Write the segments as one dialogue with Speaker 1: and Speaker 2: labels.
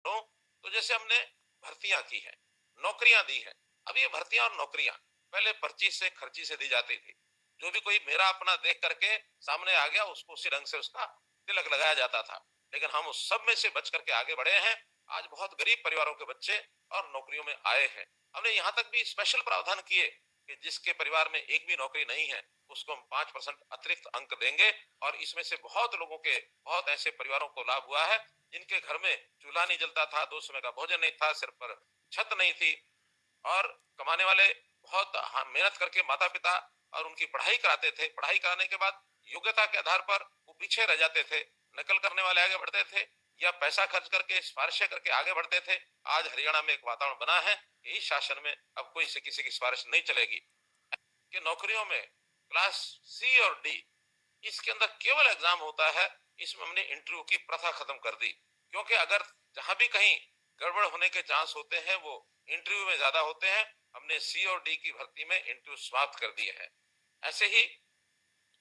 Speaker 1: तो जैसे हमने भर्तियां की है, नौकरियां दी है। अब ये भर्तियां और नौकरियां पहले पर्ची से खर्ची से दी जाती थी। जो भी कोई मेरा अपना देख करके सामने आ गया उसको उसी ढंग से उसका तिलक लगाया जाता था। लेकिन हम उस सब में से बच करके आगे बढ़े हैं। आज बहुत गरीब परिवारों के बच्चे और नौकरियों में आए हैं। हमने यहाँ तक भी स्पेशल प्रावधान किए कि जिसके परिवार में एक भी नौकरी नहीं है उसको हम 5% अतिरिक्त अंक देंगे। और इसमें से बहुत लोगों के, बहुत ऐसे परिवारों को लाभ हुआ है जिनके घर में चूल्हा नहीं जलता था, 2 समय का भोजन नहीं था, सिर पर छत नहीं थी, और कमाने वाले बहुत मेहनत करके माता पिता और उनकी पढ़ाई कराते थे। पढ़ाई कराने के बाद योग्यता के आधार पर वो पीछे रह जाते थे, नकल करने वाले आगे बढ़ते थे या पैसा खर्च करके सिफारिशें करके आगे बढ़ते थे। आज हरियाणा में एक वातावरण बना है कि इस शासन में अब कोई से किसी की सिफारिश नहीं चलेगी। कि नौकरियों में क्लास सी और डी, इसके अंदर केवल एग्जाम होता है। इसमें हमने इंटरव्यू की प्रथा खत्म कर दी, क्योंकि अगर जहां भी कहीं गड़बड़ होने के चांस होते हैं वो इंटरव्यू में ज्यादा होते हैं। हमने सी और डी की भर्ती में इंटरव्यू समाप्त कर दिए हैं। ऐसे ही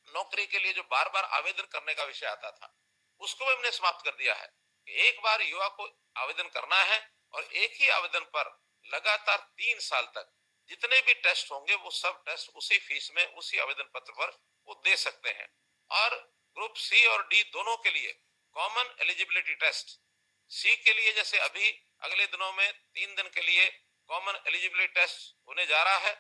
Speaker 1: नौकरी के लिए जो बार बार आवेदन करने का विषय आता था उसको भी हमने समाप्त कर दिया है। एक बार युवा को आवेदन करना है और एक ही आवेदन पर लगातार 3 साल तक जितने भी टेस्ट होंगे वो सब टेस्ट उसी फीस में उसी आवेदन पत्र पर वो दे सकते हैं। और ग्रुप सी और डी दोनों के लिए कॉमन एलिजिबिलिटी टेस्ट, सी के लिए जैसे अभी अगले दिनों में 3 दिन के लिए कॉमन एलिजिबिलिटी टेस्ट होने जा रहा है।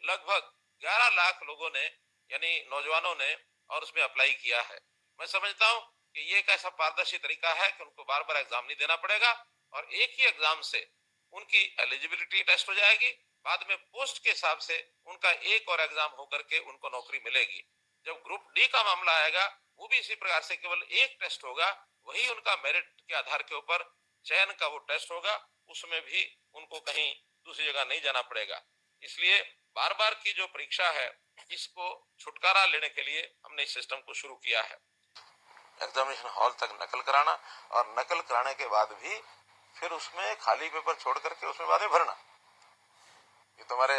Speaker 1: लगभग 11 लाख लोगों ने, यानी नौजवानों ने, और उसमें अप्लाई किया है। मैं समझता हूं कि ये एक ऐसा पारदर्शी तरीका है कि उनको बार बार एग्जाम नहीं देना पड़ेगा और एक ही एग्जाम से उनकी एलिजिबिलिटी टेस्ट हो जाएगी। बाद में पोस्ट के हिसाब से उनका एक और एग्जाम होकर के उनको नौकरी मिलेगी। जब ग्रुप डी का मामला आएगा वो भी इसी प्रकार से केवल एक टेस्ट होगा, वही उनका मेरिट के आधार के ऊपर चयन का वो टेस्ट होगा। उसमें भी उनको कहीं दूसरी जगह नहीं जाना पड़ेगा। इसलिए बार बार की जो परीक्षा है इसको छुटकारा लेने के लिए हमने इस सिस्टम को शुरू किया है। एग्जामिनेशन हॉल तक नकल कराना और नकल कराने के बाद भी फिर उसमें खाली पेपर छोड़ करके उसमें बातें भरना। ये तो हमारे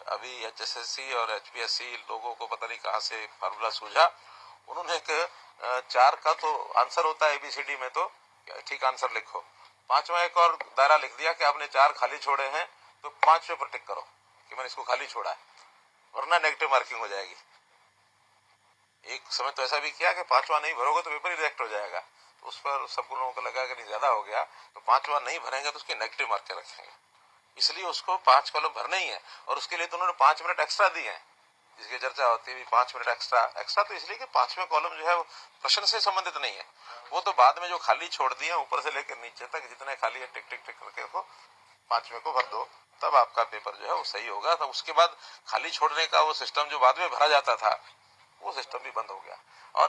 Speaker 1: अभी एचएसएससी और एचपीएससी लोगों को पता नहीं कहां से फार्मूला सूझा। उन्होंने एक 4 का तो आंसर होता है एबीसीडी में, तो ठीक आंसर लिखो। 5वां एक और दायरा लिख दिया कि आपने 4 खाली छोड़े हैं तो 5वें पर टिक करो कि मैंने इसको खाली छोड़ा है, वरना नेगेटिव मार्किंग हो जाएगी। एक समय तो ऐसा भी किया कि 5वां नहीं भरोगे तो पेपर ही रिजेक्ट हो जाएगा। तो उस पर सब लोगों को लगा कि नहीं ज्यादा हो गया, तो 5वां नहीं भरेंगे तो उसकी नेगेटिव मार्कें रखेंगे, इसलिए उसको 5 कॉलम भरना ही है। और उसके लिए तो उन्होंने 5 मिनट एक्स्ट्रा दिए हैं, जिसकी चर्चा होती है 5 मिनट एक्स्ट्रा। एक्स्ट्रा तो इसलिए कि 5वें कॉलम जो है वो प्रश्न से संबंधित नहीं है, वो तो बाद में जो खाली छोड़ दिए ऊपर से लेकर नीचे तक जितने खाली है टिक टिक टिक करके वो 5वें को भर दो, तब आपका पेपर जो है वो सही होगा। तब उसके बाद खाली छोड़ने का वो सिस्टम जो बाद में भरा जाता था वो सिस्टम भी बंद हो गया। और